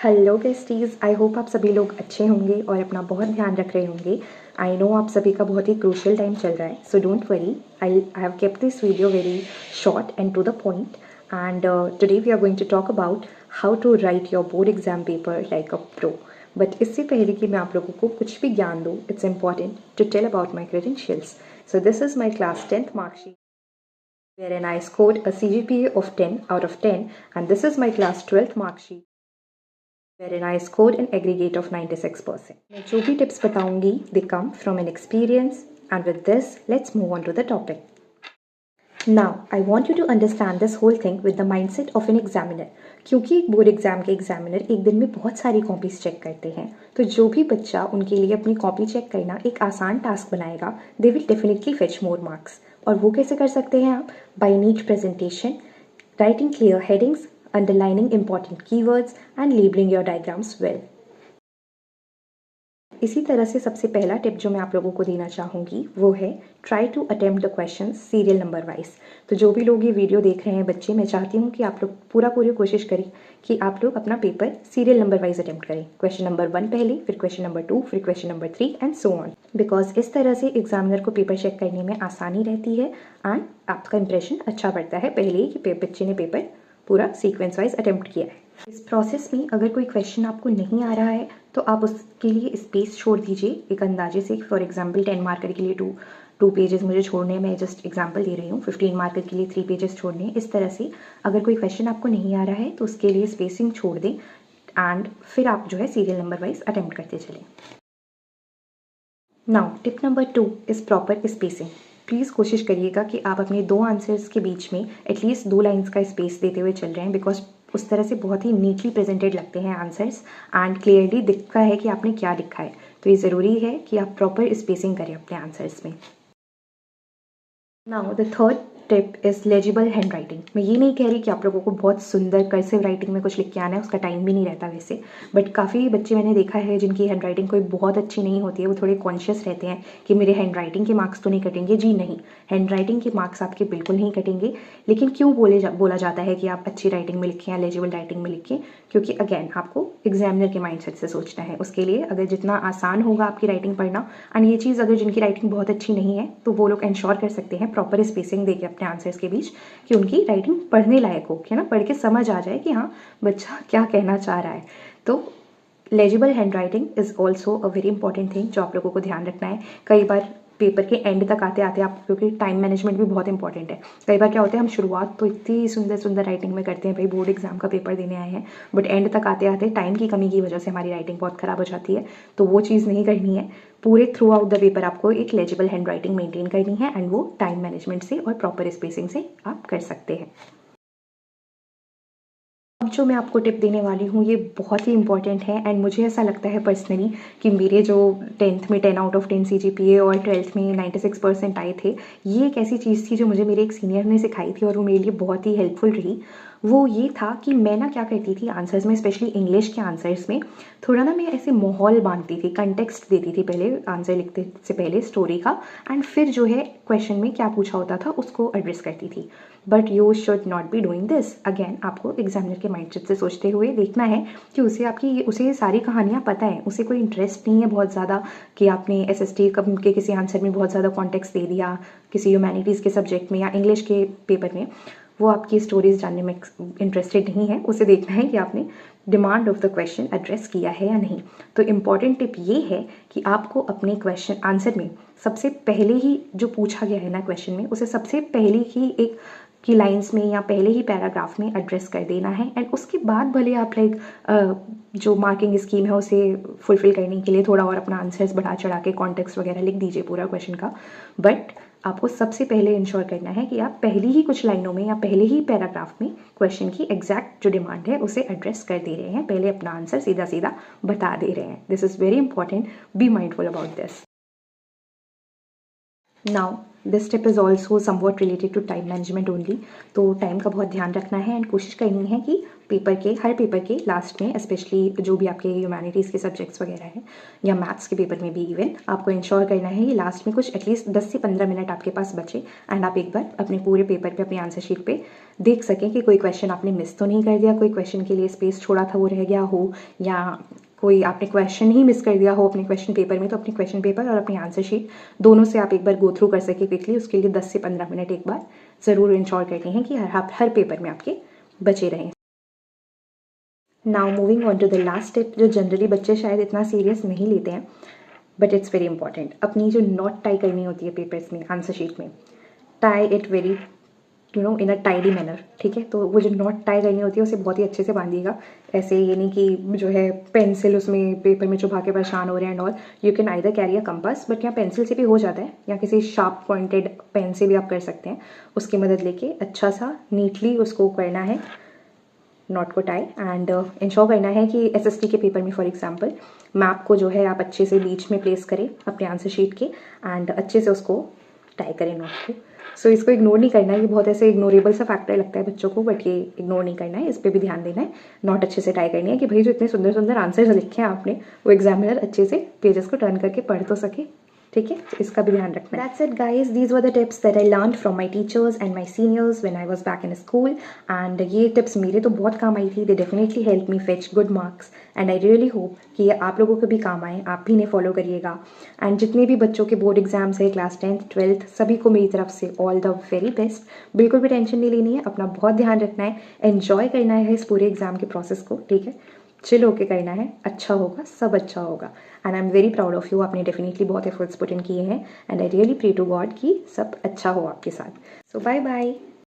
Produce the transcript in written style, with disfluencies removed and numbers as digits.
Hello besties, I hope आप सभी लोग अच्छे होंगे और अपना बहुत ध्यान रख रहे होंगे। आई नो आप सभी का बहुत ही क्रूशियल टाइम चल रहा है, so don't worry, I have kept this video very short and to the point. And today we are going to talk about how to write your board exam paper like a pro. But इससे पहले कि मैं आप लोगों को कुछ भी ज्ञान दूँ, it's important to tell about my credentials. So this is my class 10th marksheet wherein I scored a CGPA of 10 out of 10, and this is my class 12th mark sheet wherein I scored an aggregate of 96%. मैं जो भी tips बताऊंगी they come from an experience, and with this let's move on to the topic. Now I want you to understand this whole thing with the mindset of an examiner. क्योंकि एक board exam के examiner एक दिन में बहुत सारी copies check करते हैं, तो जो भी बच्चा उनके लिए अपनी कॉपी चेक करना एक आसान टास्क बनाएगा, they will definitely fetch more marks. और वो कैसे कर सकते हैं आप? By neat presentation, writing clear headings, underlining important keywords, and labeling your diagrams well. इसी तरह से सबसे पहला टिप जो मैं आप लोगों को देना चाहूँगी वो है try to attempt the question serial number wise. तो जो भी लोग ये वीडियो देख रहे हैं बच्चे, मैं चाहती हूँ कि आप लोग पूरी कोशिश करें कि आप लोग अपना paper serial number wise attempt करें। क्वेश्चन नंबर 1 पहले, फिर क्वेश्चन नंबर 2, फिर question number 3 and so on. Because इस तरह से एग्जामिनर को पेपर चेक करने में आसानी रहती है एंड आपका इंप्रेशन अच्छा बढ़ता है पहले ही कि बच्चे ने पेपर पूरा सीक्वेंस वाइज अटेम्प्ट किया है। इस प्रोसेस में अगर कोई क्वेश्चन आपको नहीं आ रहा है तो आप उसके लिए स्पेस छोड़ दीजिए एक अंदाजे से। फॉर एग्जांपल 10 मार्कर के लिए टू पेजेस मुझे छोड़ने, मैं जस्ट एग्जांपल दे रही हूँ। 15 मार्कर के लिए 3 पेजेस छोड़ने। इस तरह से अगर कोई क्वेश्चन आपको नहीं आ रहा है तो उसके लिए स्पेसिंग छोड़ दें एंड फिर आप जो है सीरियल नंबर वाइज अटेम्प्ट करते चलें। Now tip number 2 is proper spacing. Please कोशिश करिएगा कि आप अपने 2 आंसर्स के बीच में एटलीस्ट 2 लाइन्स का स्पेस देते हुए चल रहे हैं, बिकॉज उस तरह से बहुत ही नीटली प्रेजेंटेड लगते हैं आंसर्स एंड क्लियरली दिखता है कि आपने क्या लिखा है। तो ये ज़रूरी है कि आप प्रॉपर स्पेसिंग करें अपने आंसर्स में। Now the third tip is legible hand writing. मैं ये नहीं कह रही कि आप लोगों को बहुत सुंदर कर्सिव राइटिंग में कुछ लिख के आना है, उसका टाइम भी नहीं रहता वैसे, बट काफ़ी बच्चे मैंने देखा है जिनकी हैंड राइटिंग कोई बहुत अच्छी नहीं होती है। वो थोड़े कॉन्शियस रहते हैं कि मेरे हैंड राइटिंग के मार्क्स तो नहीं कटेंगे। जी नहीं, हैंड राइटिंग के मार्क्स आपके बिल्कुल नहीं कटेंगे। लेकिन क्यों बोला जाता है कि आप अच्छी राइटिंग में लिखें या लेजिबल राइटिंग में लिखें? क्योंकि अगेन आपको एग्जामिनर के माइंडसेट से सोचना है। उसके लिए अगर जितना आसान होगा आपकी राइटिंग पढ़ना, एंड ये चीज़ अगर जिनकी राइटिंग बहुत अच्छी नहीं है तो वो लोग इंश्योर कर सकते हैं प्रॉपर स्पेसिंग देके अपने आंसर्स के बीच कि उनकी राइटिंग पढ़ने लायक हो, कि ना पढ़ के समझ आ जाए कि हाँ बच्चा क्या कहना चाह रहा है। तो legible hand writing is also a very important thing जो आप लोगों को ध्यान रखना है। कई बार पेपर के एंड तक आते आते आप, क्योंकि टाइम मैनेजमेंट भी बहुत इंपॉर्टेंट है, कई बार क्या होता है हम शुरुआत तो इतनी सुंदर सुंदर राइटिंग में करते हैं, भाई बोर्ड एग्जाम का पेपर देने आए हैं, बट एंड तक आते आते टाइम की कमी की वजह से हमारी राइटिंग बहुत ख़राब हो जाती है। तो वो चीज़ नहीं करनी है। पूरे थ्रू आउट द पेपर आपको एक लेजिबल हैंड राइटिंग मेंटेन करनी है एंड वो टाइम मैनेजमेंट से और प्रॉपर स्पेसिंग से आप कर सकते हैं। अब जो मैं आपको टिप देने वाली हूँ ये बहुत ही इंपॉर्टेंट है एंड मुझे ऐसा लगता है पर्सनली कि मेरे जो 10th में 10 आउट ऑफ 10 CGPA और 12th में 96% आए थे, ये एक ऐसी चीज़ थी जो मुझे मेरे एक सीनियर ने सिखाई थी और वो मेरे लिए बहुत ही हेल्पफुल रही। वो ये था कि मैं ना क्या करती थी आंसर्स में, स्पेशली इंग्लिश के आंसर्स में थोड़ा ना मैं ऐसे माहौल बांधती थी, कंटेक्स्ट देती थी पहले आंसर लिखते से पहले स्टोरी का, एंड फिर जो है क्वेश्चन में क्या पूछा होता था उसको एड्रेस करती थी। But you should not be doing this. Again आपको एग्जामिनर के माइंडसेट से सोचते हुए देखना है कि उसे सारी कहानियाँ पता है, उसे कोई इंटरेस्ट नहीं है बहुत ज़्यादा कि आपने SST के किसी आंसर में बहुत ज़्यादा कॉन्टेक्स्ट दे दिया किसी ह्यूमैनिटीज़ के सब्जेक्ट में या इंग्लिश के पेपर में। वो आपकी स्टोरीज जानने में इंटरेस्टेड नहीं है। उसे देखना है कि आपने demand of the question address किया है या नहीं। तो इम्पॉर्टेंट टिप ये है कि आपको अपने क्वेश्चन आंसर में सबसे पहले ही जो पूछा गया है ना क्वेश्चन में, उसे सबसे पहले ही एक की लाइंस में या पहले ही पैराग्राफ में एड्रेस कर देना है एंड उसके बाद भले आप जो मार्किंग स्कीम है उसे फुलफिल करने के लिए थोड़ा और अपना आंसर्स बढ़ा चढ़ा के कॉन्टेक्स्ट वगैरह लिख दीजिए पूरा क्वेश्चन का। बट आपको सबसे पहले इंश्योर करना है कि आप पहली ही कुछ लाइनों में या पहले ही पैराग्राफ में क्वेश्चन की एग्जैक्ट जो डिमांड है उसे एड्रेस कर दे रहे हैं, पहले अपना आंसर सीधा सीधा बता दे रहे हैं। This is very important, be mindful about this. Now this tip is also somewhat related to time management only. तो टाइम का बहुत ध्यान रखना है एंड कोशिश करनी है कि पेपर के, हर पेपर के लास्ट में, स्पेशली जो भी आपके ह्यूमैनिटीज़ के सब्जेक्ट्स वगैरह हैं या मैथ्स के पेपर में भी इवन, आपको इंश्योर करना है ये लास्ट में कुछ एटलीस्ट 10 से 15 मिनट आपके पास बचे एंड आप एक बार अपने पूरे पेपर पे, अपनी आंसर शीट पे देख सकें कि कोई क्वेश्चन आपने मिस तो नहीं कर दिया, कोई क्वेश्चन के लिए स्पेस छोड़ा था वो रह गया हो, या कोई आपने क्वेश्चन ही मिस कर दिया हो अपने क्वेश्चन पेपर में। तो अपने क्वेश्चन पेपर और अपनी आंसर शीट दोनों से आप एक बार गो थ्रू कर सके क्विकली, उसके लिए 10 से 15 मिनट एक बार ज़रूर इंश्योर करनी है कि हर पेपर में आपके बचे रहें। Now moving on to the last tip, जो जनरली बच्चे शायद इतना सीरियस नहीं लेते हैं बट इट्स वेरी इंपॉर्टेंट। अपनी जो नॉट टाई करनी होती है पेपर्स में, आंसर शीट में, tie it very in a tidy manner, ठीक है। तो वो जो नॉट टाई करनी होती है उसे बहुत ही अच्छे से बांधिएगा। ऐसे ये नहीं कि जो है पेंसिल उसमें पेपर में चुभा के परेशान हो रहे हैं and all. You can either carry a compass, but यहाँ पेंसिल से भी हो जाता है, या किसी शार्प पॉइंटेड पेन से भी आप कर सकते हैं। उसकी मदद लेके अच्छा सा नीटली उसको करना है नॉट को टाई, एंड इंश्योर करना है कि एसएसटी के पेपर में फॉर एग्जांपल मैप को जो है आप अच्छे से बीच में प्लेस करें अपने आंसर शीट के एंड अच्छे से उसको टाई करें नॉट को। सो इसको इग्नोर नहीं करना है, ये बहुत ऐसे इग्नोरेबल सा फैक्टर लगता है बच्चों को, बट ये इग्नोर नहीं करना है, इस पर भी ध्यान देना है। नॉट अच्छे से टाई करनी है कि भाई जो इतने सुंदर सुंदर आंसर्स लिखे हैं आपने, वो एग्जामिनर अच्छे से पेजेस को टर्न करके पढ़ तो सके, ठीक है। तो इसका भी ध्यान रखना है। That's it guys, these were the tips that I learned from my teachers and my seniors when I was back in school, and ये tips मेरे तो बहुत काम आई थी। They definitely helped me fetch good marks and I really hope कि ये आप लोगों को भी काम आए, आप भी इन्हें फॉलो करिएगा। एंड जितने भी बच्चों के बोर्ड एग्जाम्स है क्लास 10th 12th, सभी को मेरी तरफ से ऑल द वेरी बेस्ट। बिल्कुल भी टेंशन नहीं लेनी है, अपना बहुत ध्यान रखना है, एन्जॉय करना है इस पूरे एग्जाम के प्रोसेस को, ठीक है। चिल होके करना है, अच्छा होगा, सब अच्छा होगा। And I am very proud of you, आपने डेफिनेटली बहुत एफर्ट्स पुट इन किए हैं and I really pray to God कि सब अच्छा हो आपके साथ। So bye bye.